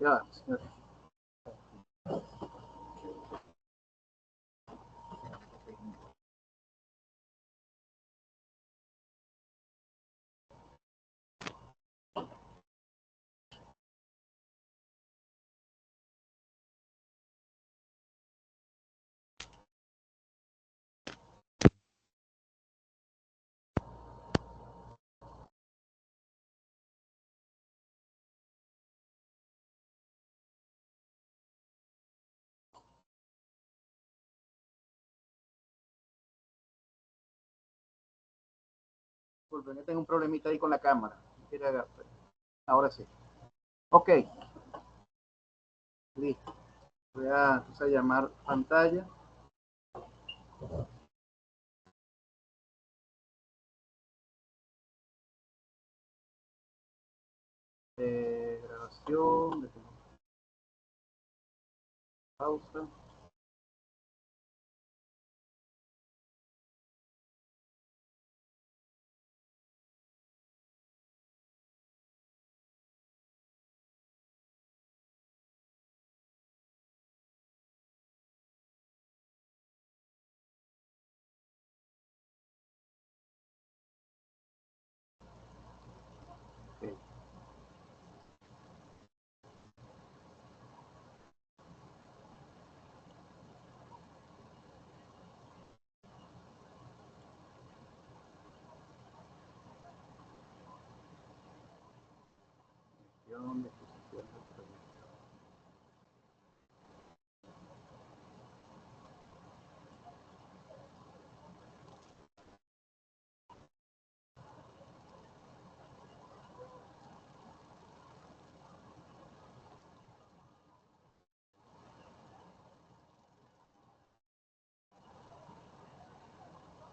Ya, señor. Disculpen, tengo un problemita ahí con la cámara. Ahora sí. Ok, listo. Voy a llamar pantalla. Grabación. Pausa. Okay.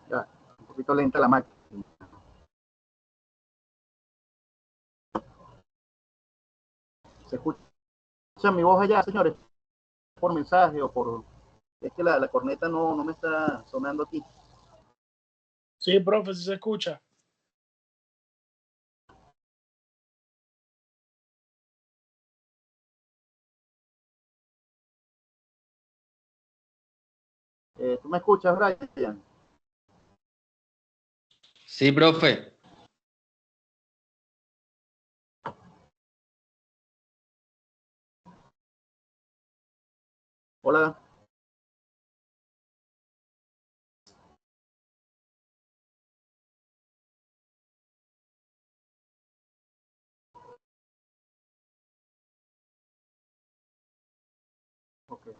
Ya, un poquito lenta la máquina. ¿Se escucha mi voz allá, señores? Por mensaje o por... Es que la corneta no me está sonando aquí. Sí, profe, si se escucha. ¿Tú me escuchas, Brian? Sí, profe. Hola. Okay.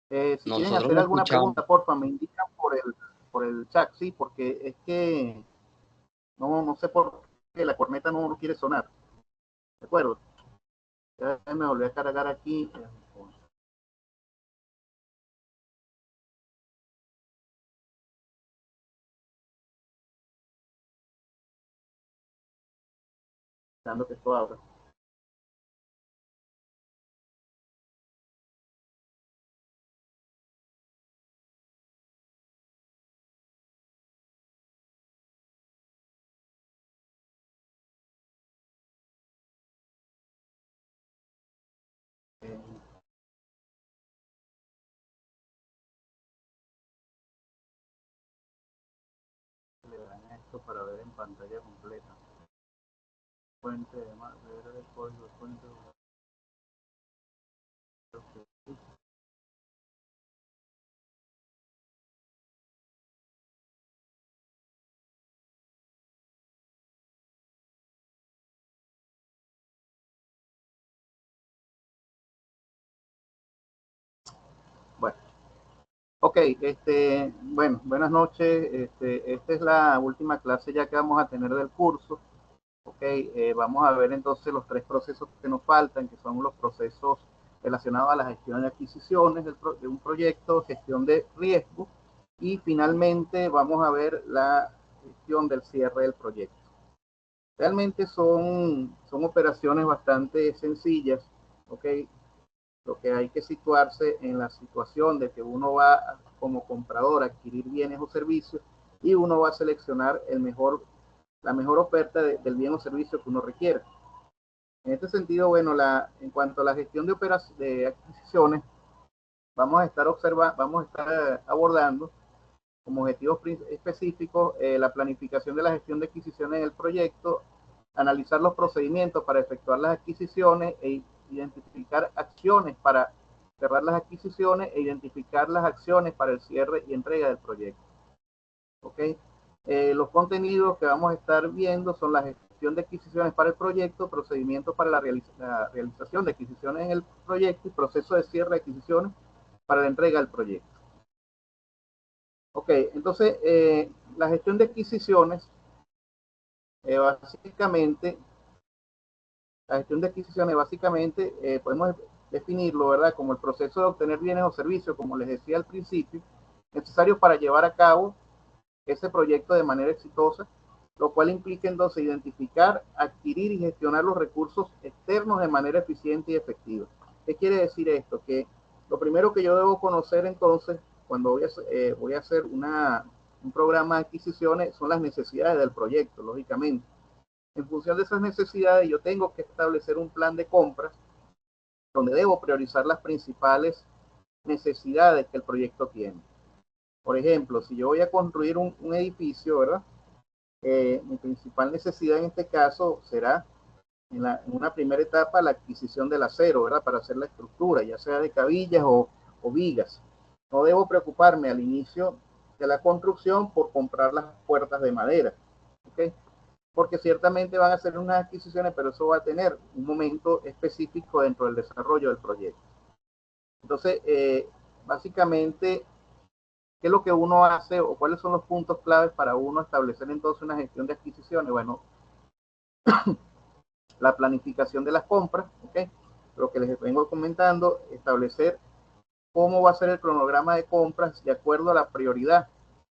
Si quieren Nosotros hacer lo alguna escuchamos. pregunta, porfa, me indican por el chat, sí, porque es que no sé por qué la corneta no quiere sonar. ¿De acuerdo? Ya me volví a cargar aquí. Dando que esto abra. Le dan esto para ver en pantalla completa. Fuente de ver el código, fuente de... Bueno, ok, bueno, buenas noches. Esta es la última clase ya que vamos a tener del curso. Ok, vamos a ver entonces los tres procesos que nos faltan, que son los procesos relacionados a la gestión de adquisiciones de un proyecto, gestión de riesgo y finalmente vamos a ver la gestión del cierre del proyecto. Realmente son operaciones bastante sencillas, ok. Lo que hay que situarse en la situación de que uno va como comprador a adquirir bienes o servicios y uno va a seleccionar el mejor la mejor oferta del bien o servicio que uno requiere. En este sentido, bueno, en cuanto a la gestión de adquisiciones, vamos a estar abordando como objetivos específicos la planificación de la gestión de adquisiciones en el proyecto, analizar los procedimientos para efectuar las adquisiciones e identificar acciones para cerrar las adquisiciones e identificar las acciones para el cierre y entrega del proyecto. ¿Ok? Los contenidos que vamos a estar viendo son la gestión de adquisiciones para el proyecto, procedimientos para la realización de adquisiciones en el proyecto y proceso de cierre de adquisiciones para la entrega del proyecto. Ok, entonces la gestión de adquisiciones, básicamente, podemos definirlo, ¿verdad? Como el proceso de obtener bienes o servicios, como les decía al principio, necesarios para llevar a cabo ese proyecto de manera exitosa, lo cual implica entonces identificar, adquirir y gestionar los recursos externos de manera eficiente y efectiva. ¿Qué quiere decir esto? Que lo primero que yo debo conocer entonces, cuando voy a hacer un programa de adquisiciones, son las necesidades del proyecto, lógicamente. En función de esas necesidades, yo tengo que establecer un plan de compras donde debo priorizar las principales necesidades que el proyecto tiene. Por ejemplo, si yo voy a construir un edificio, ¿verdad? Mi principal necesidad en este caso será en una primera etapa la adquisición del acero, ¿verdad? Para hacer la estructura, ya sea de cabillas o vigas. No debo preocuparme al inicio de la construcción por comprar las puertas de madera, ¿ok? Porque ciertamente van a ser unas adquisiciones, pero eso va a tener un momento específico dentro del desarrollo del proyecto. Entonces, básicamente, ¿qué es lo que uno hace o cuáles son los puntos claves para uno establecer entonces una gestión de adquisiciones? Bueno, la planificación de las compras, ¿ok? Lo que les vengo comentando, establecer cómo va a ser el cronograma de compras de acuerdo a la prioridad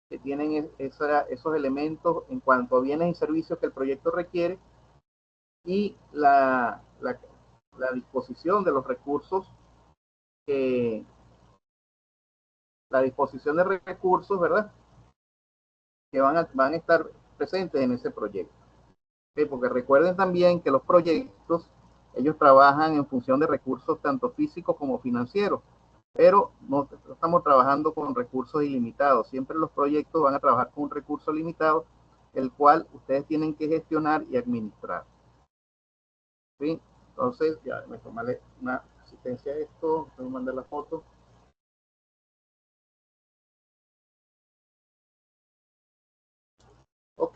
que tienen esos elementos en cuanto a bienes y servicios que el proyecto requiere y la disposición de los recursos, ¿verdad? Que van a estar presentes en ese proyecto. ¿Okay? Porque recuerden también que los proyectos, ellos trabajan en función de recursos tanto físicos como financieros, pero no estamos trabajando con recursos ilimitados. Siempre los proyectos van a trabajar con un recurso limitado, el cual ustedes tienen que gestionar y administrar. ¿Sí? Entonces, ya me tomaré una asistencia a esto, voy a mandar la foto. Ok,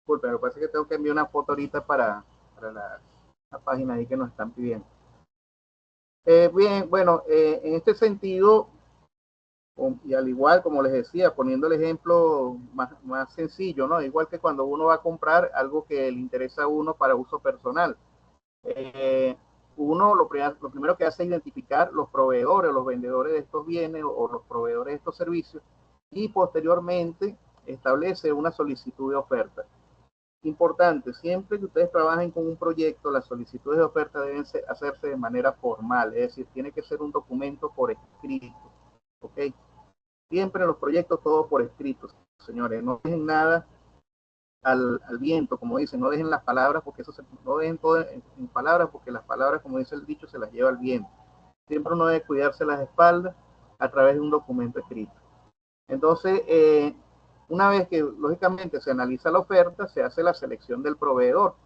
disculpe, me parece que tengo que enviar una foto ahorita para la página ahí que nos están pidiendo. Bien, bueno, en este sentido, y al igual, como les decía, poniendo el ejemplo más sencillo, ¿no? Igual que cuando uno va a comprar algo que le interesa a uno para uso personal. Uno lo primero que hace es identificar los proveedores, los vendedores de estos bienes o los proveedores de estos servicios y posteriormente establece una solicitud de oferta. Importante, siempre que ustedes trabajen con un proyecto, las solicitudes de oferta deben hacerse de manera formal, es decir, tiene que ser un documento por escrito, ¿ok? Siempre en los proyectos todo por escrito, señores, no dejen nada al viento, como dicen, no dejen las palabras, porque no dejen todo en palabras, porque las palabras, como dice el dicho, se las lleva el viento. Siempre uno debe cuidarse las espaldas a través de un documento escrito. Entonces, una vez que lógicamente se analiza la oferta, se hace la selección del proveedor,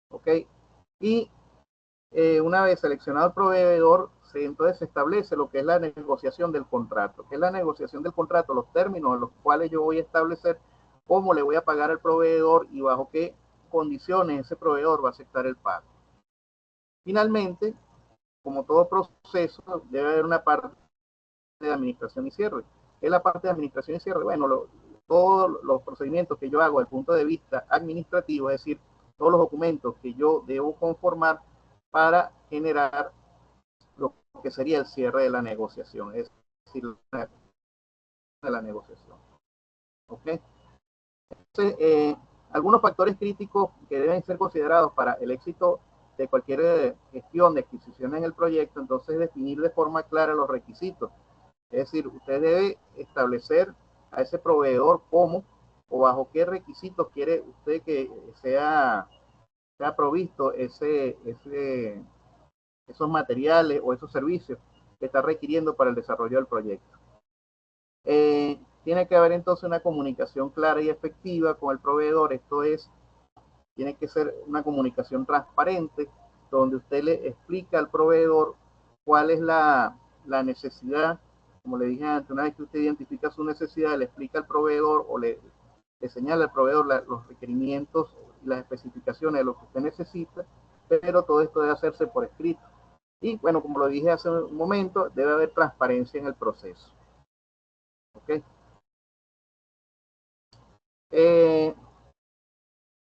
¿ok? Y una vez seleccionado el proveedor, entonces se establece lo que es la negociación del contrato. ¿Qué es la negociación del contrato? Los términos en los cuales yo voy a establecer cómo le voy a pagar al proveedor y bajo qué condiciones ese proveedor va a aceptar el pago. Finalmente, como todo proceso, debe haber una parte de administración y cierre. ¿Qué es la parte de administración y cierre? Bueno, todos los procedimientos que yo hago desde el punto de vista administrativo, es decir, todos los documentos que yo debo conformar para generar lo que sería el cierre de la negociación, es decir, de la negociación. ¿Ok? Entonces, algunos factores críticos que deben ser considerados para el éxito de cualquier gestión de adquisición en el proyecto, entonces definir de forma clara los requisitos. Es decir, usted debe establecer a ese proveedor como o bajo qué requisitos quiere usted que sea provisto esos materiales o esos servicios que está requiriendo para el desarrollo del proyecto. Tiene que haber entonces una comunicación clara y efectiva con el proveedor. Esto es, tiene que ser una comunicación transparente, donde usted le explica al proveedor cuál es la necesidad. Como le dije antes, una vez que usted identifica su necesidad, le explica al proveedor o le señala al proveedor los requerimientos y las especificaciones de lo que usted necesita, pero todo esto debe hacerse por escrito. Y bueno, como lo dije hace un momento, debe haber transparencia en el proceso. ¿Ok?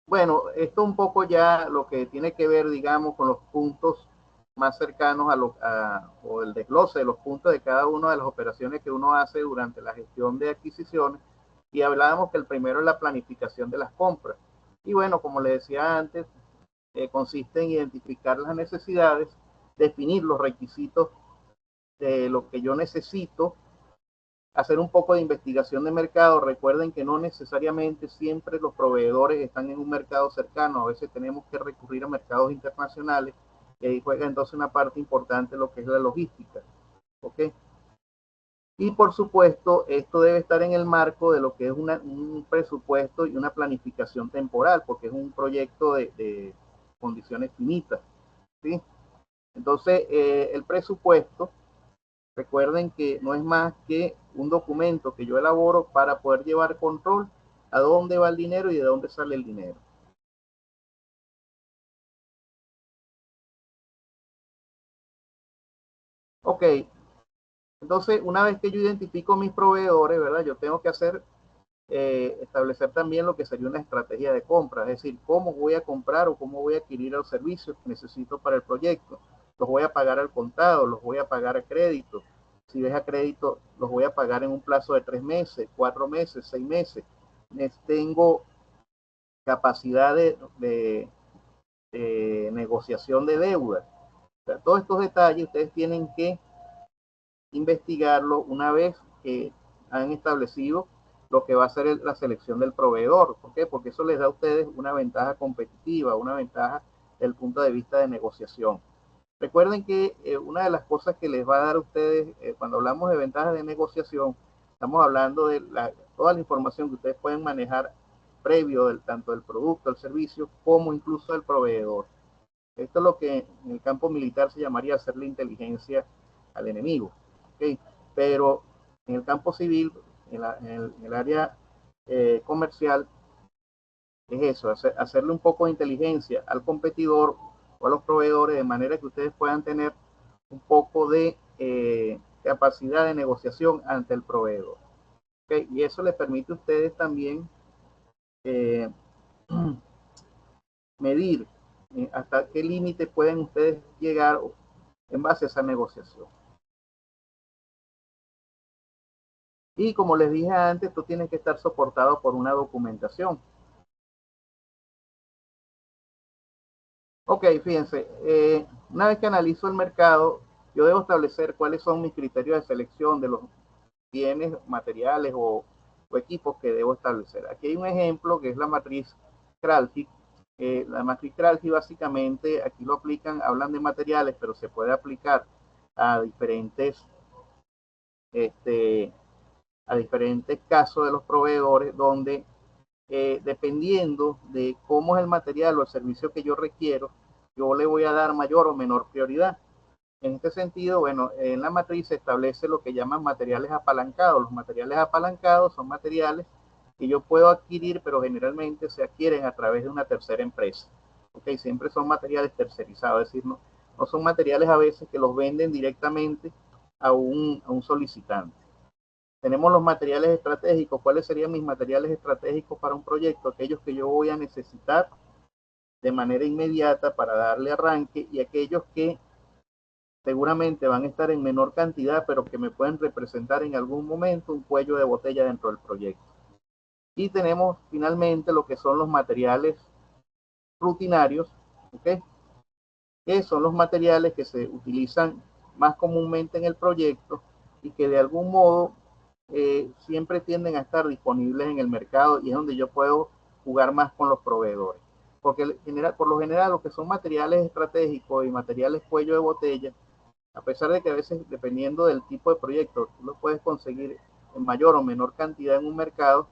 Bueno, esto un poco ya lo que tiene que ver, digamos, con los puntos más cercanos o el desglose de los puntos de cada una de las operaciones que uno hace durante la gestión de adquisiciones. Y hablábamos que el primero es la planificación de las compras. Y bueno, como le decía antes, consiste en identificar las necesidades, definir los requisitos de lo que yo necesito, hacer un poco de investigación de mercado. Recuerden que no necesariamente siempre los proveedores están en un mercado cercano. A veces tenemos que recurrir a mercados internacionales y ahí juega entonces una parte importante lo que es la logística. ¿Ok? Y por supuesto, esto debe estar en el marco de lo que es un presupuesto y una planificación temporal, porque es un proyecto de condiciones finitas. ¿Sí? Entonces, el presupuesto, recuerden que no es más que un documento que yo elaboro para poder llevar control a dónde va el dinero y de dónde sale el dinero. Ok, entonces una vez que yo identifico mis proveedores, ¿verdad? Yo tengo que establecer también lo que sería una estrategia de compra, es decir, cómo voy a comprar o cómo voy a adquirir los servicios que necesito para el proyecto. Los voy a pagar al contado, los voy a pagar a crédito. Si es a crédito, los voy a pagar en un plazo de 3 meses, 4 meses, 6 meses. Tengo capacidad de negociación de deuda. O sea, todos estos detalles ustedes tienen que investigarlo una vez que han establecido lo que va a ser la selección del proveedor. ¿Por qué? Porque eso les da a ustedes una ventaja competitiva, una ventaja desde el punto de vista de negociación. Recuerden que una de las cosas que les va a dar a ustedes cuando hablamos de ventajas de negociación, estamos hablando de toda la información que ustedes pueden manejar previo tanto del producto, el servicio, como incluso del proveedor. Esto es lo que en el campo militar se llamaría hacerle inteligencia al enemigo. ¿Okay? Pero en el campo civil, en el área comercial, es eso, hacerle un poco de inteligencia al competidor o a los proveedores de manera que ustedes puedan tener un poco de capacidad de negociación ante el proveedor. ¿Okay? Y eso les permite a ustedes también eh, medir hasta qué límite pueden ustedes llegar en base a esa negociación. Y como les dije antes, esto tiene que estar soportado por una documentación. Ok, fíjense, una vez que analizo el mercado, yo debo establecer cuáles son mis criterios de selección de los bienes, materiales o equipos que debo establecer. Aquí hay un ejemplo que es la matriz Kralji. La matriz Kralji básicamente, aquí lo aplican, hablan de materiales, pero se puede aplicar a diferentes a diferentes casos de los proveedores donde dependiendo de cómo es el material o el servicio que yo requiero, yo le voy a dar mayor o menor prioridad. En este sentido, bueno, en la matriz se establece lo que llaman materiales apalancados. Los materiales apalancados son materiales que yo puedo adquirir, pero generalmente se adquieren a través de una tercera empresa. Okay, siempre son materiales tercerizados, es decir, no son materiales a veces que los venden directamente a un solicitante. Tenemos los materiales estratégicos. ¿Cuáles serían mis materiales estratégicos para un proyecto? Aquellos que yo voy a necesitar de manera inmediata para darle arranque y aquellos que seguramente van a estar en menor cantidad, pero que me pueden representar en algún momento un cuello de botella dentro del proyecto. Y tenemos finalmente lo que son los materiales rutinarios, ¿okay? Que son los materiales que se utilizan más comúnmente en el proyecto y que de algún modo siempre tienden a estar disponibles en el mercado y es donde yo puedo jugar más con los proveedores. Porque por lo general lo que son materiales estratégicos y materiales cuello de botella, a pesar de que a veces dependiendo del tipo de proyecto tú lo puedes conseguir en mayor o menor cantidad en un mercado,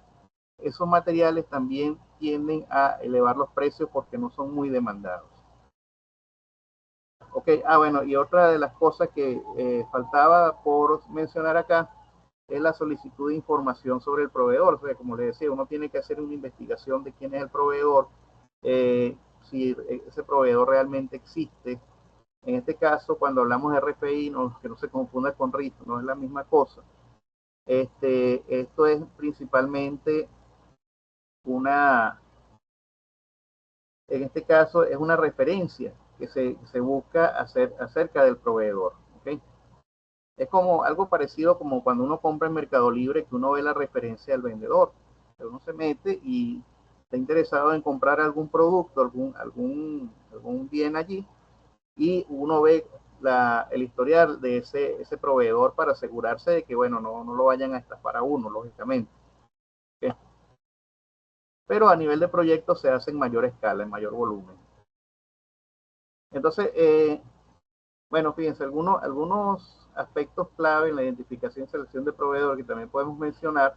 esos materiales también tienden a elevar los precios porque no son muy demandados. Ok, bueno, y otra de las cosas que faltaba por mencionar acá es la solicitud de información sobre el proveedor. O sea, como les decía, uno tiene que hacer una investigación de quién es el proveedor, si ese proveedor realmente existe. En este caso, cuando hablamos de RFI, que no se confunda con RIF, no es la misma cosa. Esto es principalmente en este caso, es una referencia que se busca hacer acerca del proveedor. ¿Okay? Es como algo parecido como cuando uno compra en Mercado Libre, que uno ve la referencia del vendedor. Uno se mete y está interesado en comprar algún producto, algún bien allí, y uno ve el historial de ese proveedor para asegurarse de que, bueno, no lo vayan a estafar a uno, lógicamente. ¿Okay? Pero a nivel de proyecto se hace en mayor escala, en mayor volumen. Entonces, bueno, fíjense, algunos aspectos clave en la identificación y selección de proveedor que también podemos mencionar.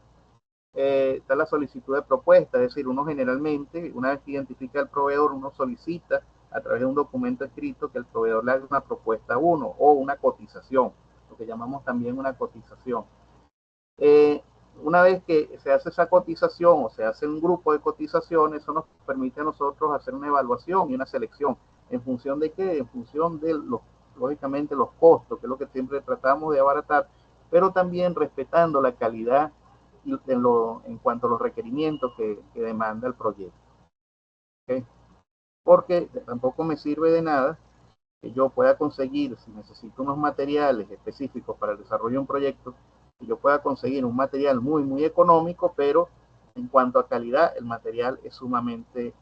Está la solicitud de propuesta, es decir, uno generalmente, una vez que identifica al proveedor, uno solicita a través de un documento escrito que el proveedor le haga una propuesta a uno o una cotización, lo que llamamos también una cotización. Una vez que se hace esa cotización o se hace un grupo de cotizaciones, eso nos permite a nosotros hacer una evaluación y una selección. ¿En función de qué? En función de lógicamente los costos, que es lo que siempre tratamos de abaratar, pero también respetando la calidad en cuanto a los requerimientos que demanda el proyecto. ¿Okay? Porque tampoco me sirve de nada que yo pueda conseguir, si necesito unos materiales específicos para el desarrollo de un proyecto, que yo pueda conseguir un material muy económico, pero en cuanto a calidad, el material es sumamente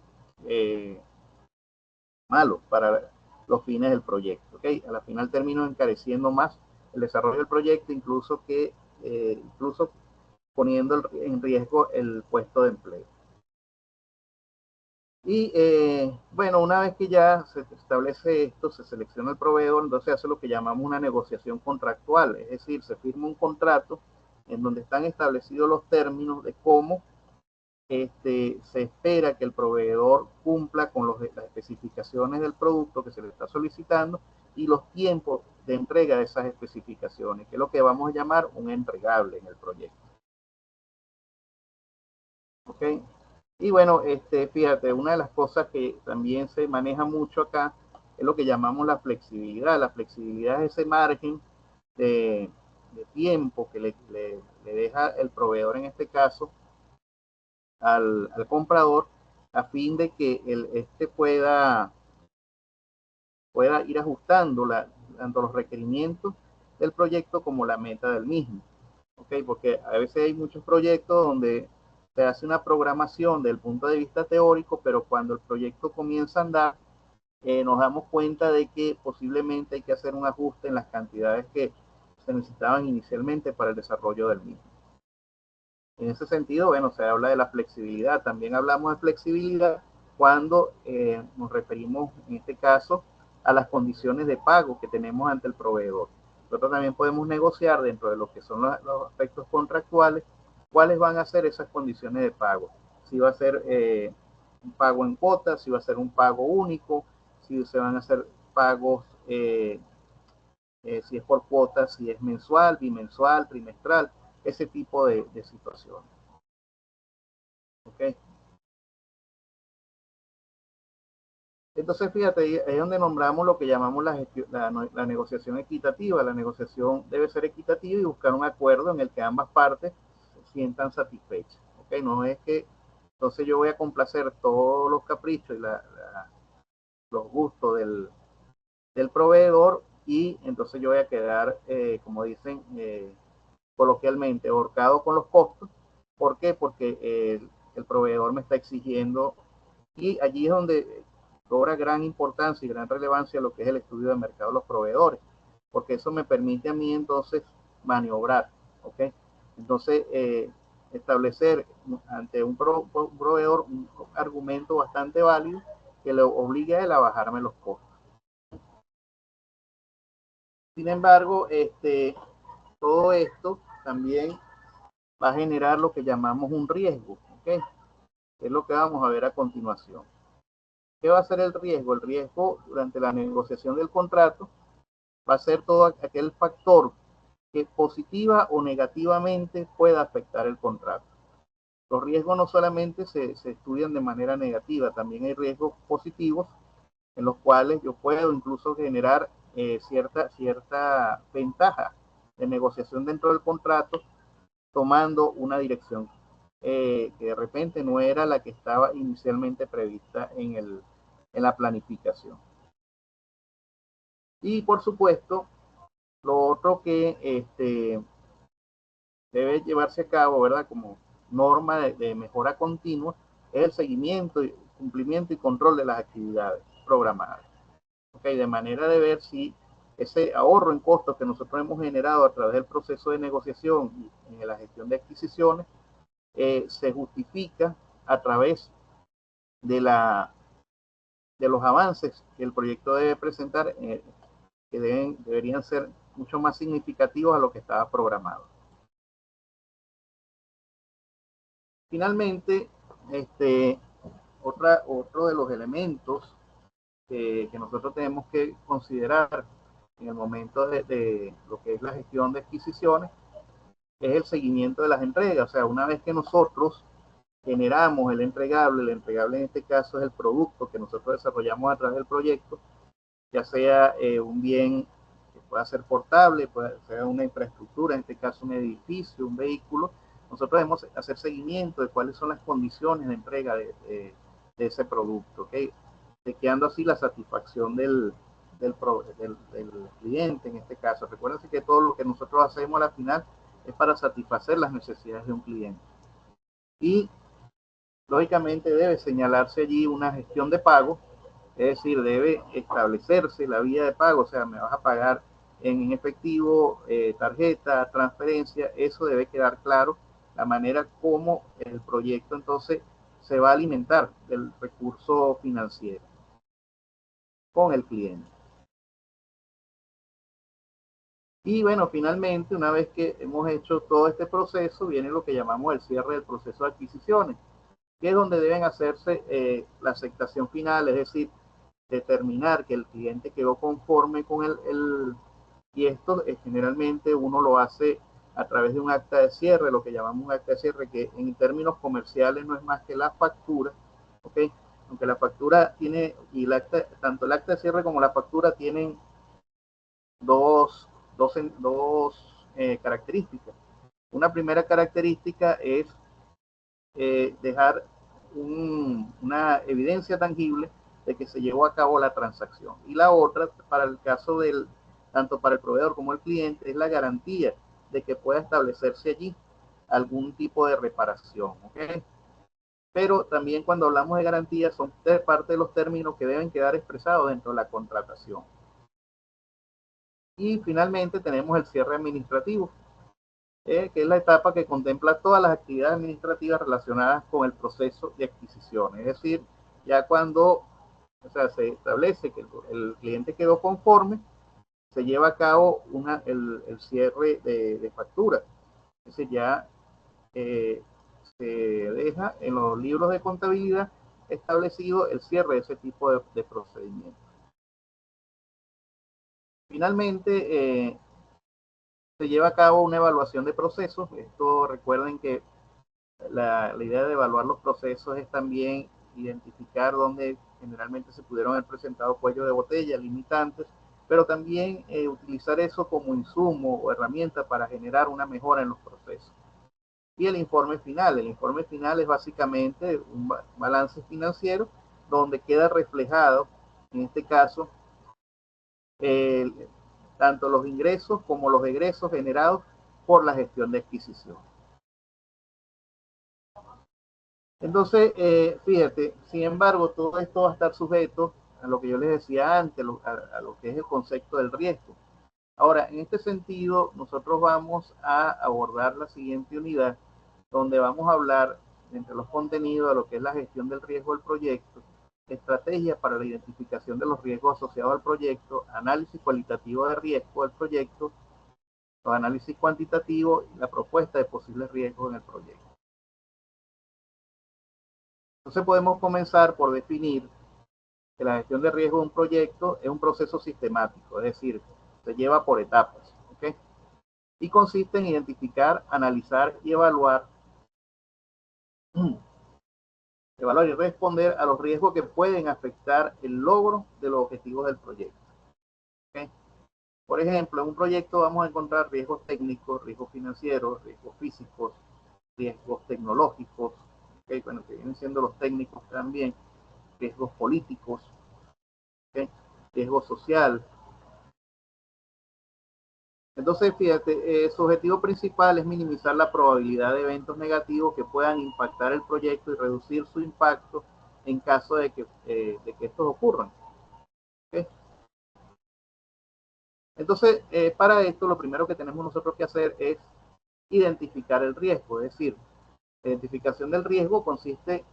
malo para los fines del proyecto. ¿Okay? A la final termino encareciendo más el desarrollo del proyecto, incluso poniendo en riesgo el puesto de empleo. Y bueno, una vez que ya se establece esto, se selecciona el proveedor, entonces se hace lo que llamamos una negociación contractual, es decir, se firma un contrato en donde están establecidos los términos de cómo se espera que el proveedor cumpla con las especificaciones del producto que se le está solicitando y los tiempos de entrega de esas especificaciones, que es lo que vamos a llamar un entregable en el proyecto. ¿Ok? Y bueno, fíjate, una de las cosas que también se maneja mucho acá es lo que llamamos la flexibilidad. La flexibilidad es ese margen de tiempo que le deja el proveedor, en este caso, al comprador, a fin de que pueda ir ajustando tanto los requerimientos del proyecto como la meta del mismo. ¿Okay? Porque a veces hay muchos proyectos donde se hace una programación desde el punto de vista teórico, pero cuando el proyecto comienza a andar, nos damos cuenta de que posiblemente hay que hacer un ajuste en las cantidades que se necesitaban inicialmente para el desarrollo del mismo. En ese sentido, bueno, se habla de la flexibilidad. También hablamos de flexibilidad cuando nos referimos, en este caso, a las condiciones de pago que tenemos ante el proveedor. Nosotros también podemos negociar dentro de lo que son los aspectos contractuales cuáles van a ser esas condiciones de pago. Si va a ser un pago en cuotas, si va a ser un pago único, si se van a hacer pagos, si es por cuotas, si es mensual, bimensual, trimestral, ese tipo de situaciones. ¿Ok? Entonces, fíjate, ahí es donde nombramos lo que llamamos la negociación equitativa. La negociación debe ser equitativa y buscar un acuerdo en el que ambas partes se sientan satisfechas. ¿Okay? No es que entonces yo voy a complacer todos los caprichos y los gustos del proveedor y entonces yo voy a quedar, como dicen coloquialmente, ahorcado con los costos. ¿Por qué? Porque el proveedor me está exigiendo y allí es donde cobra gran importancia y gran relevancia lo que es el estudio de mercado de los proveedores, porque eso me permite a mí entonces maniobrar, ¿ok? Entonces, establecer ante un proveedor un argumento bastante válido que le obligue a él a bajarme los costos. Sin embargo, todo esto también va a generar lo que llamamos un riesgo, ¿ok? Es lo que vamos a ver a continuación. ¿Qué va a ser el riesgo? El riesgo durante la negociación del contrato va a ser todo aquel factor que positiva o negativamente pueda afectar el contrato. Los riesgos no solamente se estudian de manera negativa, también hay riesgos positivos en los cuales yo puedo incluso generar cierta ventaja de negociación dentro del contrato, tomando una dirección que de repente no era la que estaba inicialmente prevista en la planificación. Y por supuesto, lo otro que debe llevarse a cabo, ¿verdad? Como norma de mejora continua, es el seguimiento, cumplimiento y control de las actividades programadas. Okay, de manera de ver si ese ahorro en costos que nosotros hemos generado a través del proceso de negociación y en la gestión de adquisiciones se justifica a través de, de los avances que el proyecto debe presentar, que deberían ser mucho más significativos a lo que estaba programado. Finalmente, otro de los elementos que nosotros tenemos que considerar en el momento de lo que es la gestión de adquisiciones es el seguimiento de las entregas. O sea, una vez que nosotros generamos el entregable en este caso es el producto que nosotros desarrollamos a través del proyecto, ya sea un bien que pueda ser portable, puede ser una infraestructura, en este caso un edificio, un vehículo, nosotros debemos hacer seguimiento de cuáles son las condiciones de entrega de ese producto, ¿okay? Chequeando así la satisfacción del cliente en este caso. Recuerden que todo lo que nosotros hacemos a la final es para satisfacer las necesidades de un cliente. Y lógicamente debe señalarse allí una gestión de pago, es decir, debe establecerse la vía de pago, o sea, me vas a pagar en efectivo, tarjeta, transferencia, eso debe quedar claro, la manera como el proyecto entonces se va a alimentar del recurso financiero con el cliente. Y bueno, finalmente, una vez que hemos hecho todo este proceso, viene lo que llamamos el cierre del proceso de adquisiciones, que es donde deben hacerse la aceptación final, es decir, determinar que el cliente quedó conforme con y esto generalmente uno lo hace a través de un acta de cierre, lo que llamamos un acta de cierre, que en términos comerciales no es más que la factura, ¿ok? Aunque la factura tiene, y tanto el acta de cierre como la factura tienen dos características. Una primera característica es dejar una evidencia tangible de que se llevó a cabo la transacción. Y la otra, para el caso tanto para el proveedor como el cliente, es la garantía de que pueda establecerse allí algún tipo de reparación. ¿Okay? Pero también cuando hablamos de garantía son parte de los términos que deben quedar expresados dentro de la contratación. Y finalmente tenemos el cierre administrativo, que es la etapa que contempla todas las actividades administrativas relacionadas con el proceso de adquisición. Es decir, ya cuando se establece que el cliente quedó conforme, se lleva a cabo el cierre de factura. Es decir, ya se deja en los libros de contabilidad establecido el cierre de ese tipo de procedimiento. Finalmente, se lleva a cabo una evaluación de procesos. Esto recuerden que la idea de evaluar los procesos es también identificar dónde generalmente se pudieron haber presentado cuellos de botella, limitantes, pero también utilizar eso como insumo o herramienta para generar una mejora en los procesos. Y el informe final es básicamente un balance financiero donde queda reflejado, en este caso, tanto los ingresos como los egresos generados por la gestión de adquisición. Entonces, fíjate, sin embargo, todo esto va a estar sujeto a lo que yo les decía antes, a lo que es el concepto del riesgo. Ahora, en este sentido, nosotros vamos a abordar la siguiente unidad, donde vamos a hablar entre los contenidos de lo que es la gestión del riesgo del proyecto, estrategias para la identificación de los riesgos asociados al proyecto, análisis cualitativo de riesgo del proyecto, los análisis cuantitativos y la propuesta de posibles riesgos en el proyecto. Entonces podemos comenzar por definir que la gestión de riesgo de un proyecto es un proceso sistemático, es decir, se lleva por etapas, ¿ok? Y consiste en identificar, analizar y evaluar y responder a los riesgos que pueden afectar el logro de los objetivos del proyecto. ¿Okay? Por ejemplo, en un proyecto vamos a encontrar riesgos técnicos, riesgos financieros, riesgos físicos, riesgos tecnológicos, ¿okay? Bueno, que vienen siendo los técnicos también, riesgos políticos, ¿okay? Riesgo social. Entonces, fíjate, su objetivo principal es minimizar la probabilidad de eventos negativos que puedan impactar el proyecto y reducir su impacto en caso de que estos ocurran. ¿Okay? Entonces, para esto, lo primero que tenemos nosotros que hacer es identificar el riesgo. Es decir, la identificación del riesgo consiste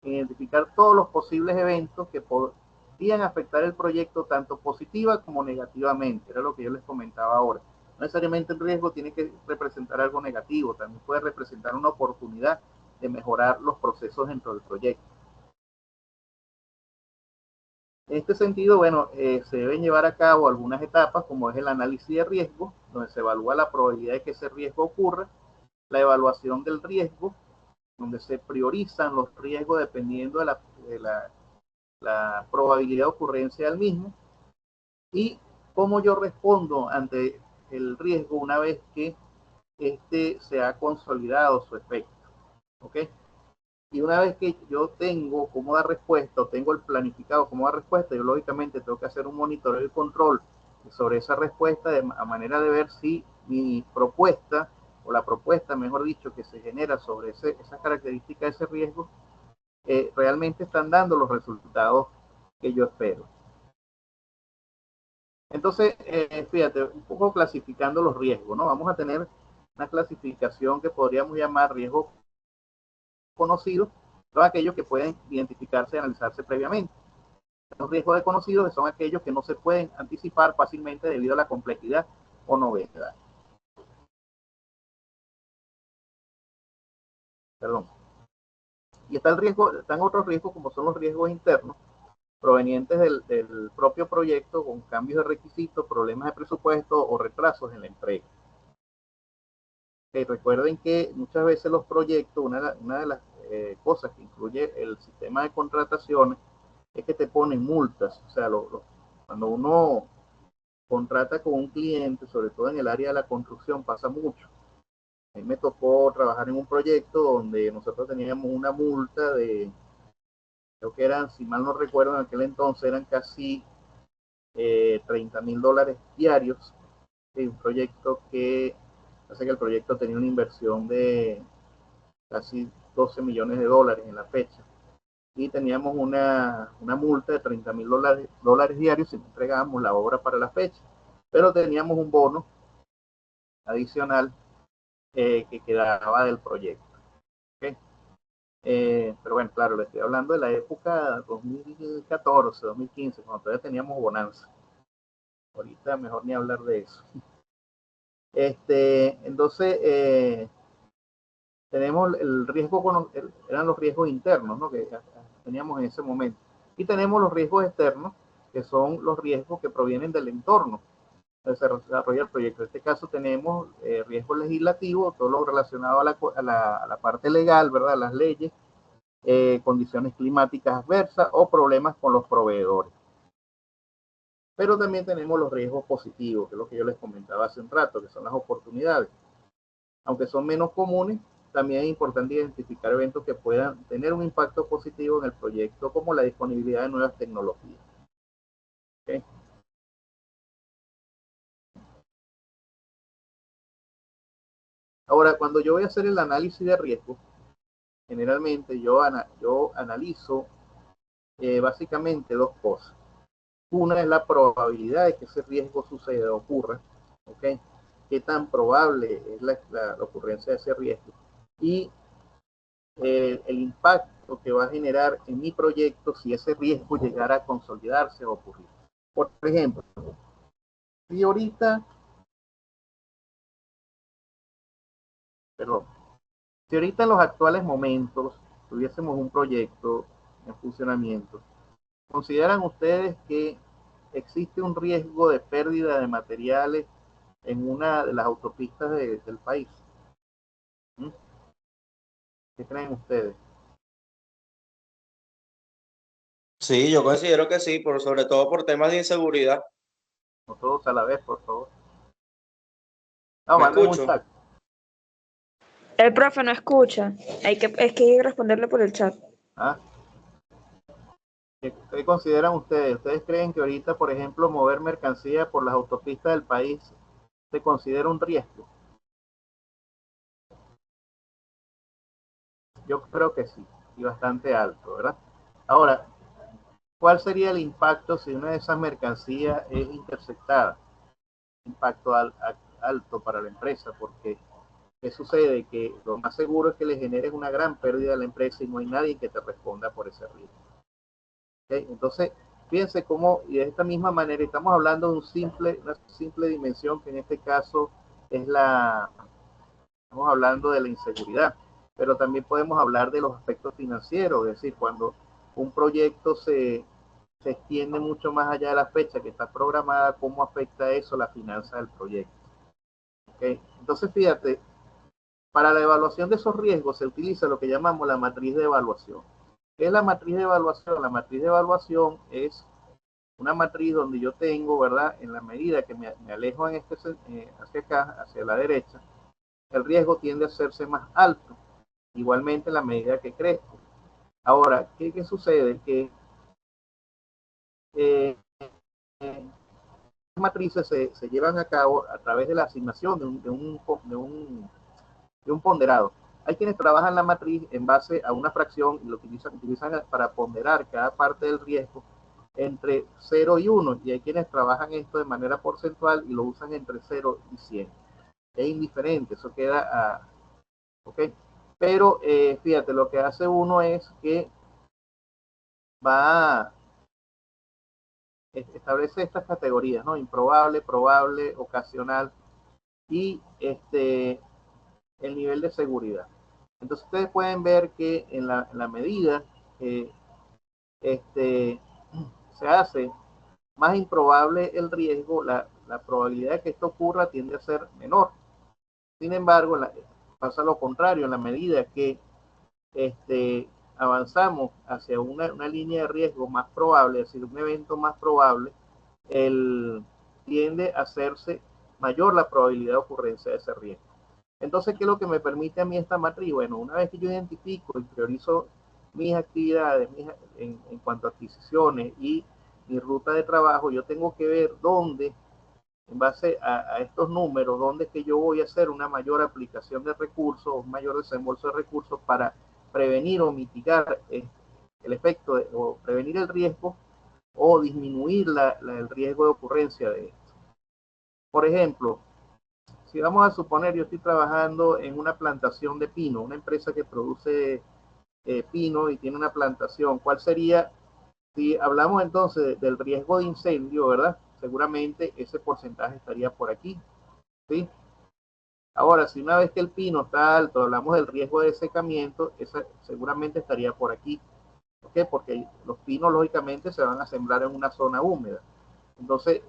en identificar todos los posibles eventos que podrían afectar el proyecto tanto positiva como negativamente. Era lo que yo les comentaba ahora. No necesariamente el riesgo tiene que representar algo negativo, también puede representar una oportunidad de mejorar los procesos dentro del proyecto. En este sentido, bueno, se deben llevar a cabo algunas etapas, como es el análisis de riesgo, donde se evalúa la probabilidad de que ese riesgo ocurra, la evaluación del riesgo, donde se priorizan los riesgos dependiendo de la probabilidad de ocurrencia del mismo, y cómo yo respondo ante el riesgo una vez que este se ha consolidado su efecto. ¿Ok? Y una vez que yo tengo cómo dar respuesta, o tengo el planificado cómo dar respuesta, yo lógicamente tengo que hacer un monitoreo y control sobre esa respuesta a manera de ver si mi propuesta, o la propuesta, mejor dicho, que se genera sobre esas características de ese riesgo, realmente están dando los resultados que yo espero. Entonces, fíjate, un poco clasificando los riesgos, ¿no? Vamos a tener una clasificación que podríamos llamar riesgos conocidos, todos aquellos que pueden identificarse y analizarse previamente. Los riesgos desconocidos son aquellos que no se pueden anticipar fácilmente debido a la complejidad o novedad. Perdón. Y está el riesgo, están otros riesgos como son los riesgos internos, provenientes del propio proyecto, con cambios de requisitos, problemas de presupuesto o retrasos en la entrega. Recuerden que muchas veces los proyectos, una de las cosas que incluye el sistema de contrataciones es que te ponen multas. O sea, cuando uno contrata con un cliente, sobre todo en el área de la construcción, pasa mucho. A mí me tocó trabajar en un proyecto donde nosotros teníamos una multa de, creo que eran, si mal no recuerdo, en aquel entonces eran casi $30,000 diarios. Un proyecto que hace que el proyecto tenía una inversión de casi $12 millones en la fecha. Y teníamos una multa de $30,000 diarios si no entregábamos la obra para la fecha. Pero teníamos un bono adicional que quedaba del proyecto. ¿Okay? Pero bueno, claro, le estoy hablando de la época 2014, 2015, cuando todavía teníamos bonanza. Ahorita mejor ni hablar de eso. Entonces, tenemos el riesgo, eran los riesgos internos, ¿no? Que teníamos en ese momento. Y tenemos los riesgos externos, que son los riesgos que provienen del entorno donde se desarrolla el proyecto. En este caso tenemos riesgo legislativo, todo lo relacionado a la parte legal, ¿verdad? Las leyes, condiciones climáticas adversas o problemas con los proveedores. Pero también tenemos los riesgos positivos, que es lo que yo les comentaba hace un rato, que son las oportunidades. Aunque son menos comunes, también es importante identificar eventos que puedan tener un impacto positivo en el proyecto, como la disponibilidad de nuevas tecnologías. ¿Okay? Ahora, cuando yo voy a hacer el análisis de riesgo, generalmente yo analizo básicamente dos cosas. Una es la probabilidad de que ese riesgo suceda, ocurra, ¿ok? ¿Qué tan probable es la ocurrencia de ese riesgo? Y el impacto que va a generar en mi proyecto si ese riesgo llegara a consolidarse o ocurrir. Por ejemplo, si ahorita, perdón, si ahorita en los actuales momentos tuviésemos un proyecto en funcionamiento, ¿consideran ustedes que existe un riesgo de pérdida de materiales en una de las autopistas del país? ¿Mm? ¿Qué creen ustedes? Sí, yo considero que sí, sobre todo por temas de inseguridad. No todos a la vez, por favor. No, ¿Me manden un escucho? chat. El profe no escucha. Es que hay que responderle por el chat. ¿Ah? ¿Qué consideran ustedes? ¿Ustedes creen que ahorita, por ejemplo, mover mercancía por las autopistas del país se considera un riesgo? Yo creo que sí, y bastante alto, ¿verdad? Ahora, ¿cuál sería el impacto si una de esas mercancías es interceptada? Impacto alto para la empresa, porque ¿qué sucede? Que lo más seguro es que le generes una gran pérdida a la empresa y no hay nadie que te responda por ese riesgo. ¿Okay? Entonces, fíjense cómo, y de esta misma manera, estamos hablando de una simple dimensión que en este caso es estamos hablando de la inseguridad, pero también podemos hablar de los aspectos financieros, es decir, cuando un proyecto se extiende mucho más allá de la fecha que está programada, cómo afecta eso la finanza del proyecto. ¿Okay? Entonces, fíjate, para la evaluación de esos riesgos se utiliza lo que llamamos la matriz de evaluación. ¿Qué es la matriz de evaluación? La matriz de evaluación es una matriz donde yo tengo, ¿verdad? En la medida que me alejo hacia acá, hacia la derecha, el riesgo tiende a hacerse más alto. Igualmente en la medida que crezco. Ahora, ¿qué sucede? Que eh, las matrices se llevan a cabo a través de la asignación de un ponderado. Hay quienes trabajan la matriz en base a una fracción y lo utilizan para ponderar cada parte del riesgo entre 0 y 1, y hay quienes trabajan esto de manera porcentual y lo usan entre 0 y 100. Es indiferente, eso queda a... ¿ok? Pero fíjate, lo que hace uno es que va a establece estas categorías, ¿no? Improbable, probable, ocasional y el nivel de seguridad. Entonces ustedes pueden ver que en la medida que se hace más improbable el riesgo, la probabilidad de que esto ocurra tiende a ser menor. Sin embargo, pasa lo contrario, en la medida que avanzamos hacia una línea de riesgo más probable, es decir, un evento más probable, tiende a hacerse mayor la probabilidad de ocurrencia de ese riesgo. Entonces, ¿qué es lo que me permite a mí esta matriz? Bueno, una vez que yo identifico y priorizo mis actividades en cuanto a adquisiciones y mi ruta de trabajo, yo tengo que ver dónde, en base a estos números, dónde es que yo voy a hacer una mayor aplicación de recursos, un mayor desembolso de recursos para prevenir o mitigar el efecto o prevenir el riesgo o disminuir el riesgo de ocurrencia de esto. Por ejemplo, si vamos a suponer, yo estoy trabajando en una plantación de pino, una empresa que produce pino y tiene una plantación, ¿cuál sería? Si hablamos entonces del riesgo de incendio, ¿verdad? Seguramente ese porcentaje estaría por aquí, ¿sí? Ahora, si una vez que el pino está alto, hablamos del riesgo de secamiento, esa seguramente estaría por aquí. ¿Por qué? Porque los pinos, lógicamente, se van a sembrar en una zona húmeda. Entonces,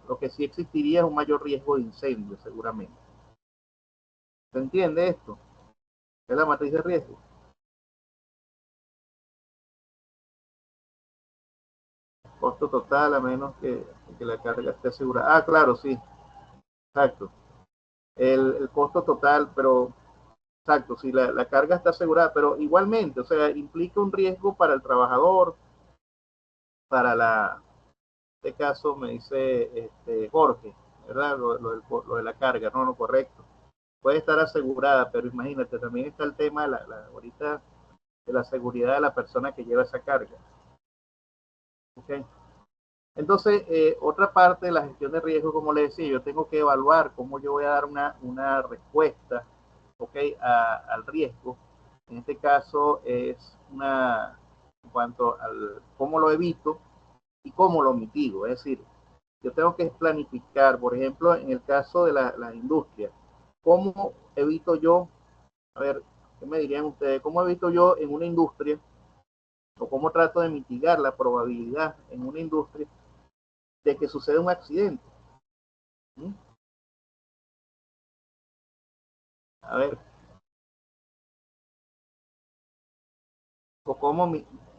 lo que sí existiría es un mayor riesgo de incendio, seguramente. ¿Se entiende esto? Es la matriz de riesgo. Costo total a menos que la carga esté asegurada. Ah, claro, sí, exacto. El costo total, pero exacto, si la carga está asegurada, pero igualmente, o sea, implica un riesgo para el trabajador, para en este caso me dice Jorge, ¿verdad? Lo de la carga, no, no, correcto. Puede estar asegurada, pero imagínate, también está el tema ahorita de la seguridad de la persona que lleva esa carga. ¿Okay? Entonces, otra parte de la gestión de riesgo, como les decía, yo tengo que evaluar cómo yo voy a dar una respuesta, ¿okay? Al riesgo. En este caso es en cuanto al cómo lo evito y cómo lo mitigo. Es decir, yo tengo que planificar, por ejemplo, en el caso de la industria, cómo evito yo, a ver, ¿qué me dirían ustedes? ¿Cómo evito yo en una industria o cómo trato de mitigar la probabilidad en una industria de que suceda un accidente? ¿Mm? A ver, o cómo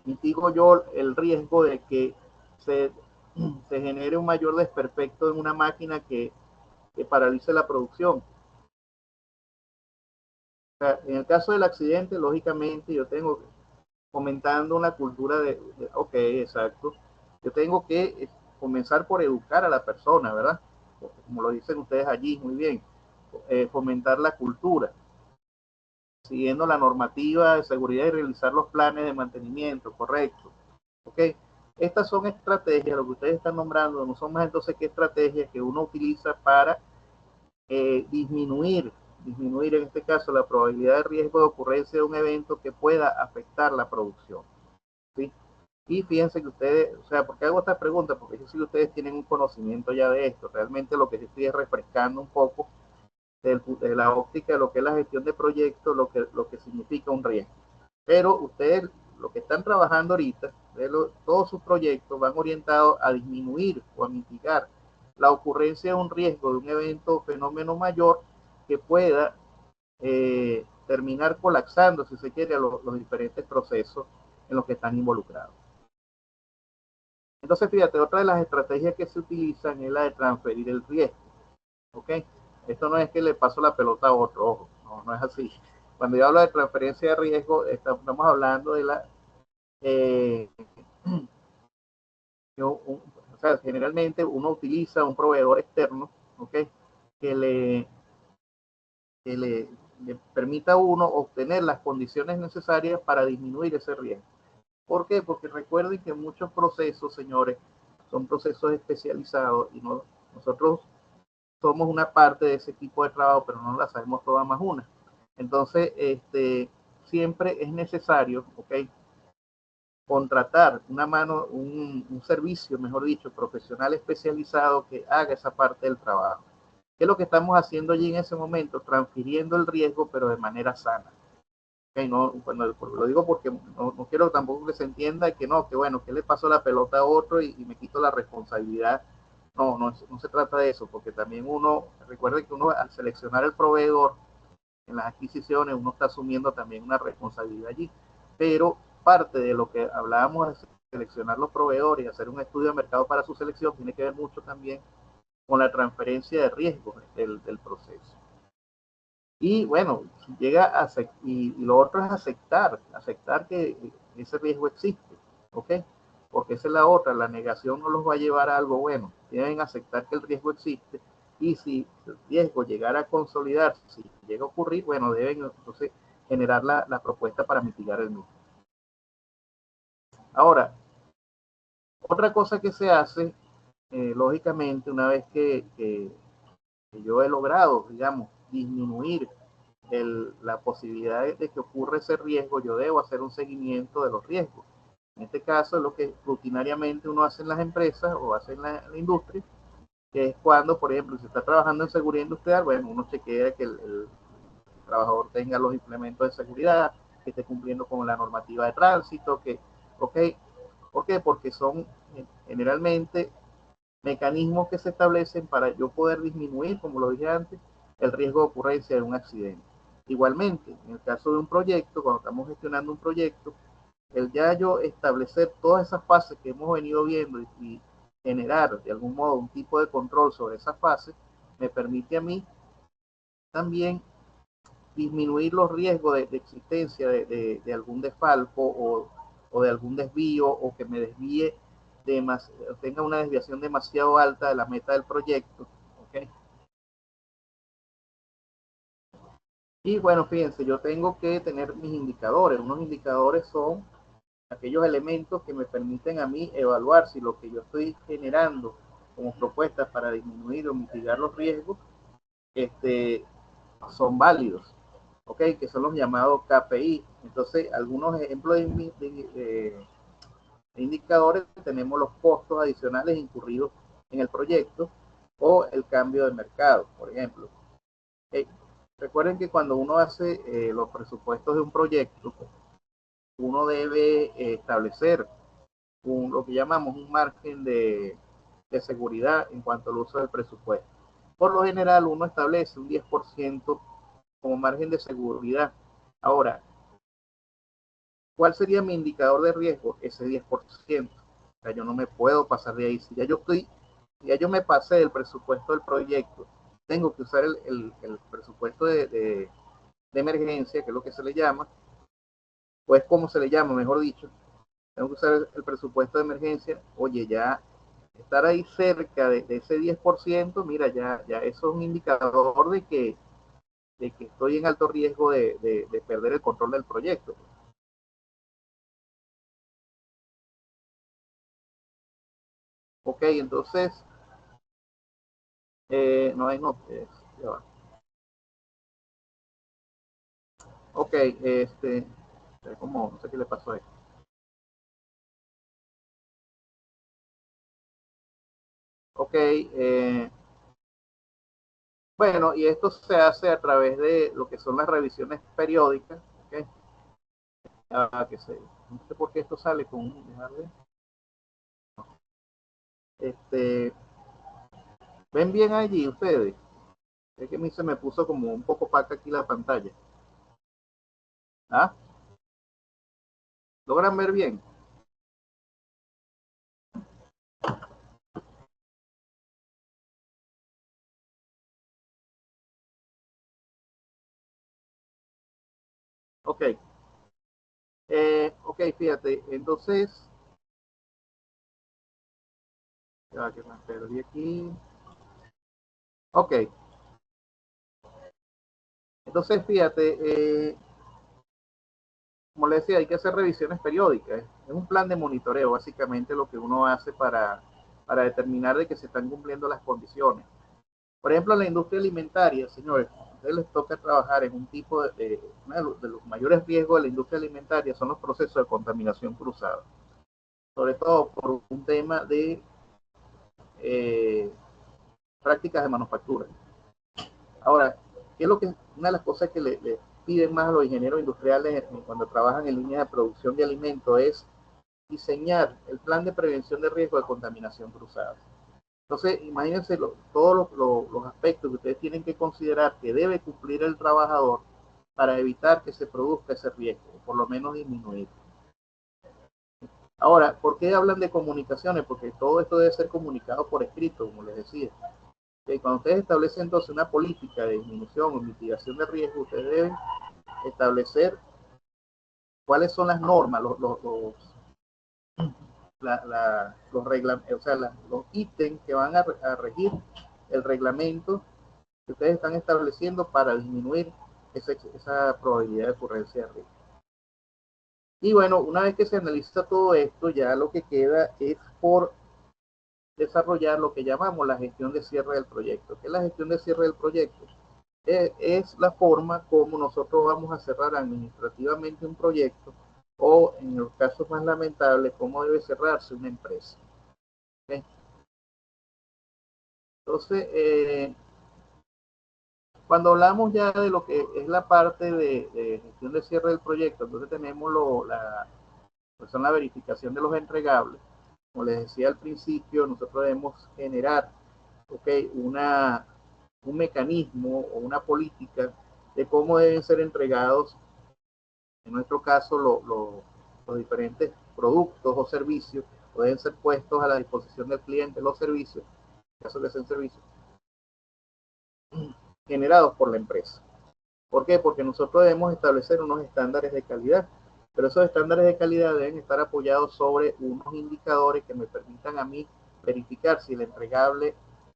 mitigo yo el riesgo de que se, se genere un mayor desperfecto en una máquina que paralice la producción. O sea, en el caso del accidente, lógicamente yo tengo fomentando una cultura ok, exacto, yo tengo que comenzar por educar a la persona, ¿verdad? Como lo dicen ustedes allí, muy bien, fomentar la cultura, siguiendo la normativa de seguridad y realizar los planes de mantenimiento, correcto. ¿Ok? Estas son estrategias, lo que ustedes están nombrando, no son más entonces que estrategias que uno utiliza para disminuir en este caso la probabilidad de riesgo de ocurrencia de un evento que pueda afectar la producción. ¿Sí? Y fíjense que ustedes, o sea, ¿por qué hago esta pregunta? Porque yo sé que ustedes tienen un conocimiento ya de esto. Realmente lo que yo estoy es refrescando un poco de la óptica de lo que es la gestión de proyectos, lo que significa un riesgo. Pero ustedes, lo que están trabajando ahorita, todos sus proyectos van orientados a disminuir o a mitigar la ocurrencia de un riesgo, de un evento o fenómeno mayor que pueda terminar colapsando, si se quiere, los diferentes procesos en los que están involucrados. Entonces, fíjate, otra de las estrategias que se utilizan es la de transferir el riesgo. ¿Ok? Esto no es que le paso la pelota a otro, ojo, no es así. Cuando yo hablo de transferencia de riesgo, estamos hablando de la... Eh, o sea, generalmente uno utiliza un proveedor externo, ¿ok? Que le, que le permita a uno obtener las condiciones necesarias para disminuir ese riesgo. ¿Por qué? Porque recuerden que muchos procesos, señores, son procesos especializados y nosotros somos una parte de ese equipo de trabajo, pero no la sabemos toda más una. Entonces, siempre es necesario, ¿ok? Contratar un servicio, mejor dicho, profesional especializado que haga esa parte del trabajo. ¿Qué es lo que estamos haciendo allí en ese momento? Transfiriendo el riesgo, pero de manera sana. Okay, no, cuando lo digo porque no quiero tampoco que se entienda que no, que bueno, que le pasó la pelota a otro y me quito la responsabilidad. No se trata de eso, porque también recuerde que uno al seleccionar el proveedor en las adquisiciones, uno está asumiendo también una responsabilidad allí. Pero parte de lo que hablábamos de seleccionar los proveedores y hacer un estudio de mercado para su selección tiene que ver mucho también con la transferencia de riesgos del proceso. Y bueno, llega a y lo otro es aceptar que ese riesgo existe, ¿ok? Porque esa es la otra, la negación no los va a llevar a algo bueno. Deben aceptar que el riesgo existe y si el riesgo llegara a consolidarse, si llega a ocurrir, bueno, deben entonces generar la propuesta para mitigar el mismo. Ahora, otra cosa que se hace, lógicamente, una vez que yo he logrado, digamos, disminuir la posibilidad de que ocurra ese riesgo, yo debo hacer un seguimiento de los riesgos. En este caso es lo que rutinariamente uno hace en las empresas o hace en la industria, que es cuando, por ejemplo, si está trabajando en seguridad industrial, bueno, uno chequea que el trabajador tenga los implementos de seguridad, que esté cumpliendo con la normativa de tránsito, ok, ¿por qué? Porque son generalmente mecanismos que se establecen para yo poder disminuir, como lo dije antes, el riesgo de ocurrencia de un accidente. Igualmente, en el caso de un proyecto, cuando estamos gestionando un proyecto, el ya yo establecer todas esas fases que hemos venido viendo y generar de algún modo un tipo de control sobre esas fases, me permite a mí también disminuir los riesgos de existencia de algún desfalco o de algún desvío o que me desvíe tenga una desviación demasiado alta de la meta del proyecto. ¿Okay? Y bueno, fíjense, yo tengo que tener mis indicadores. Unos indicadores son aquellos elementos que me permiten a mí evaluar si lo que yo estoy generando como propuestas para disminuir o mitigar los riesgos son válidos, ¿ok? Que son los llamados KPI. Entonces, algunos ejemplos de indicadores, tenemos los costos adicionales incurridos en el proyecto o el cambio de mercado, por ejemplo. Recuerden que cuando uno hace los presupuestos de un proyecto, uno debe establecer lo que llamamos un margen de seguridad en cuanto al uso del presupuesto. Por lo general, uno establece un 10% como margen de seguridad. Ahora, ¿cuál sería mi indicador de riesgo? Ese 10%. O sea, yo no me puedo pasar de ahí. Si ya yo me pasé del presupuesto del proyecto, tengo que usar el presupuesto de emergencia, que es lo que se le llama, o es como se le llama, mejor dicho. Tengo que usar el presupuesto de emergencia. Oye, ya estar ahí cerca de ese 10%, mira, ya eso es un indicador de que estoy en alto riesgo de perder el control del proyecto. Ok, entonces, no es no, ya va. Ok, como, no sé qué le pasó ahí. Ok, bueno, y esto se hace a través de lo que son las revisiones periódicas, ¿okay? No sé por qué esto sale con ¿ven bien allí ustedes? Es que a mí se me puso como un poco opaca aquí la pantalla. ¿Ah? ¿Logran ver bien? Ok. Ok, fíjate, entonces, ya que me perdí aquí. Ok, entonces fíjate, como les decía, hay que hacer revisiones periódicas. Es un plan de monitoreo, básicamente lo que uno hace para determinar de que se están cumpliendo las condiciones. Por ejemplo, en la industria alimentaria, señores, a ustedes les toca trabajar en un tipo uno de los mayores riesgos de la industria alimentaria son los procesos de contaminación cruzada. Sobre todo por un tema de prácticas de manufactura. Ahora, ¿qué es una de las cosas que le piden más a los ingenieros industriales cuando trabajan en líneas de producción de alimentos es diseñar el plan de prevención de riesgo de contaminación cruzada? Entonces, imagínense todos los aspectos que ustedes tienen que considerar que debe cumplir el trabajador para evitar que se produzca ese riesgo, o por lo menos disminuir. Ahora, ¿por qué hablan de comunicaciones? Porque todo esto debe ser comunicado por escrito, como les decía. Cuando ustedes establecen entonces una política de disminución o mitigación de riesgo, ustedes deben establecer cuáles son las normas, los ítems que van a regir el reglamento que ustedes están estableciendo para disminuir esa probabilidad de ocurrencia de riesgo. Y bueno, una vez que se analiza todo esto, ya lo que queda es por desarrollar lo que llamamos la gestión de cierre del proyecto. ¿Qué es la gestión de cierre del proyecto? Es la forma como nosotros vamos a cerrar administrativamente un proyecto o, en los casos más lamentables, cómo debe cerrarse una empresa. ¿Okay? Entonces, cuando hablamos ya de lo que es la parte de gestión de cierre del proyecto, entonces tenemos son la verificación de los entregables. Como les decía al principio, nosotros debemos generar un mecanismo o una política de cómo deben ser entregados, en nuestro caso, los diferentes productos o servicios, deben ser puestos a la disposición del cliente, los servicios, en caso que sean servicios, generados por la empresa. ¿Por qué? Porque nosotros debemos establecer unos estándares de calidad, pero esos estándares de calidad deben estar apoyados sobre unos indicadores que me permitan a mí verificar si el entregable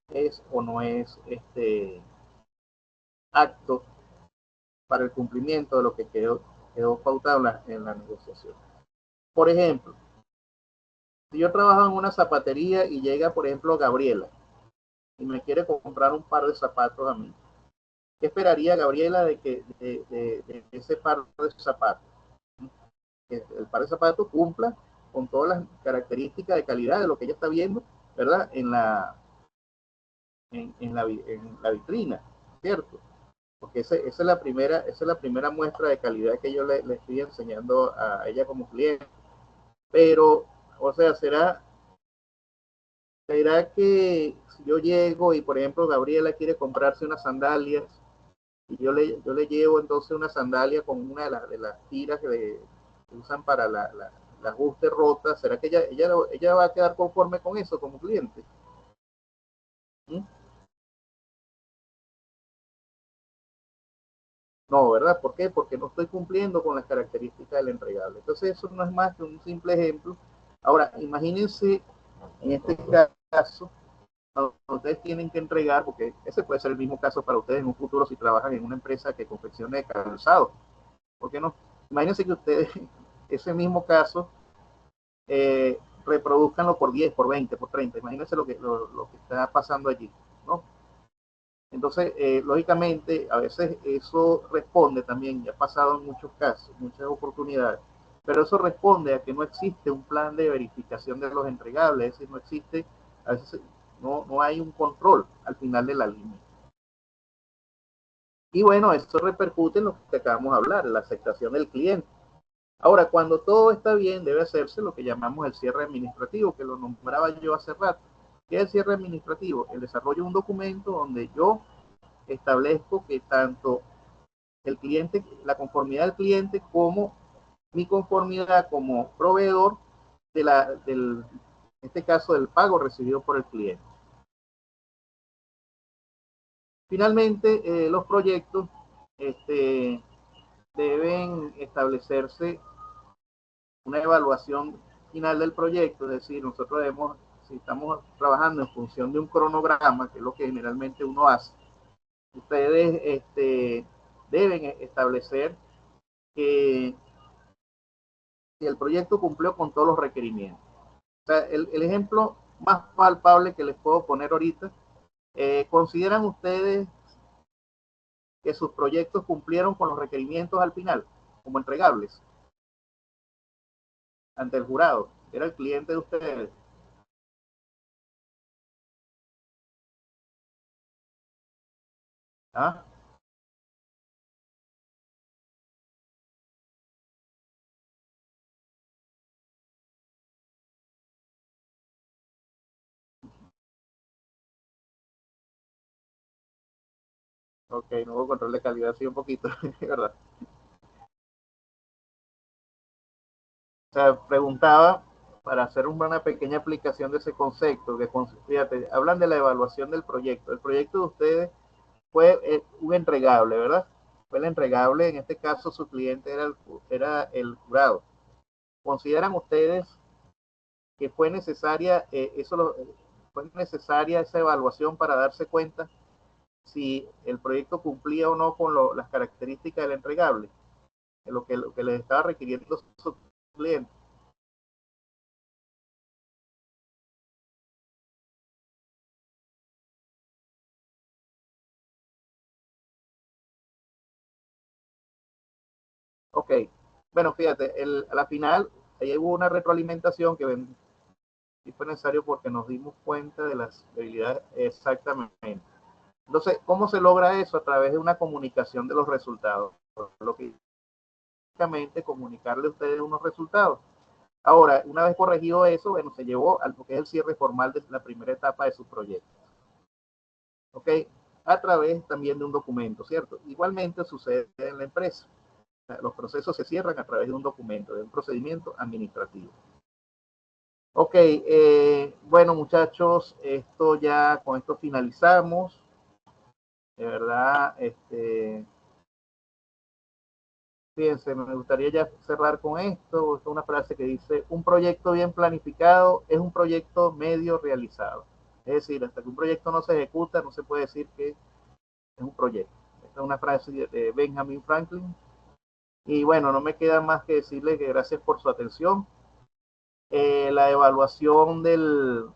es o no es acto para el cumplimiento de lo que quedó pautado en la negociación. Por ejemplo, si yo trabajo en una zapatería y llega, por ejemplo, Gabriela y me quiere comprar un par de zapatos a mí, ¿qué esperaría Gabriela de ese par de zapatos? Que el par de zapatos cumpla con todas las características de calidad de lo que ella está viendo, ¿verdad? En la vitrina, ¿cierto? Porque esa es la primera muestra de calidad que yo le estoy enseñando a ella como cliente. Pero, o sea, será que si yo llego y, por ejemplo, Gabriela quiere comprarse unas sandalias y yo le llevo entonces una sandalia con una de las tiras que usan para la ajuste rota, ¿será que ella va a quedar conforme con eso como cliente? ¿Mm? No, ¿verdad? ¿Por qué? Porque no estoy cumpliendo con las características del entregable. Entonces eso no es más que un simple ejemplo. Ahora, imagínense en este caso, ustedes tienen que entregar, porque ese puede ser el mismo caso para ustedes en un futuro si trabajan en una empresa que confeccione calzado. ¿Por qué no? Imagínense que ustedes, ese mismo caso, reproduzcanlo por 10, por 20, por 30. Imagínense lo que está pasando allí, ¿no? Entonces, lógicamente, a veces eso responde también, ya ha pasado en muchos casos, muchas oportunidades, pero eso responde a que no existe un plan de verificación de los entregables, es decir, no existe, a veces no hay un control al final de la línea. Y bueno, eso repercute en lo que acabamos de hablar, la aceptación del cliente. Ahora, cuando todo está bien, debe hacerse lo que llamamos el cierre administrativo, que lo nombraba yo hace rato. ¿Qué es el cierre administrativo? El desarrollo de un documento donde yo establezco que tanto el cliente, la conformidad del cliente como mi conformidad como proveedor en este caso del pago recibido por el cliente. Finalmente, los proyectos deben establecerse una evaluación final del proyecto, es decir, nosotros debemos, si estamos trabajando en función de un cronograma, que es lo que generalmente uno hace, ustedes deben establecer que si el proyecto cumplió con todos los requerimientos. O sea, el ejemplo más palpable que les puedo poner ahorita, ¿consideran ustedes que sus proyectos cumplieron con los requerimientos al final, como entregables, ante el jurado? Era el cliente de ustedes. ¿Ah? Ok, nuevo control de calidad, sí, un poquito, ¿verdad? O sea, preguntaba para hacer una pequeña aplicación de ese concepto, que fíjate, hablan de la evaluación del proyecto. El proyecto de ustedes fue un entregable, ¿verdad? Fue el entregable, en este caso su cliente era el jurado. ¿Consideran ustedes que fue necesaria, fue necesaria esa evaluación para darse cuenta si el proyecto cumplía o no con las características del entregable, de lo que les estaba requiriendo su cliente? Ok, bueno, fíjate, a la final ahí hubo una retroalimentación que fue necesario porque nos dimos cuenta de las debilidades exactamente. Entonces, ¿cómo se logra eso? A través de una comunicación de los resultados. Lo que básicamente comunicarle a ustedes unos resultados. Ahora, una vez corregido eso, bueno, se llevó a lo que es el cierre formal de la primera etapa de su proyecto. ¿Ok? A través también de un documento, ¿cierto? Igualmente sucede en la empresa. Los procesos se cierran a través de un documento, de un procedimiento administrativo. Ok, bueno muchachos, con esto finalizamos. De verdad, fíjense, me gustaría ya cerrar con esto. Es una frase que dice, un proyecto bien planificado es un proyecto medio realizado. Es decir, hasta que un proyecto no se ejecuta, no se puede decir que es un proyecto. Esta es una frase de Benjamin Franklin. Y bueno, no me queda más que decirles que gracias por su atención. la evaluación del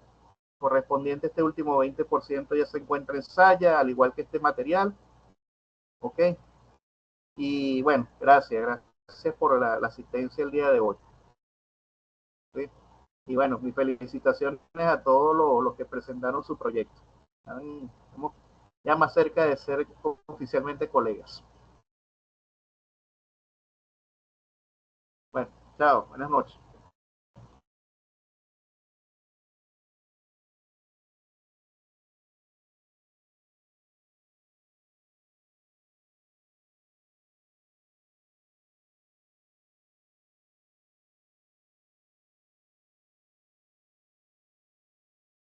correspondiente a este último 20% ya se encuentra en Saya, al igual que este material. Ok. Y bueno, gracias por la asistencia el día de hoy. ¿Sí? Y bueno, mis felicitaciones a todos los que presentaron su proyecto. Estamos ya más cerca de ser oficialmente colegas. Bueno, chao, buenas noches.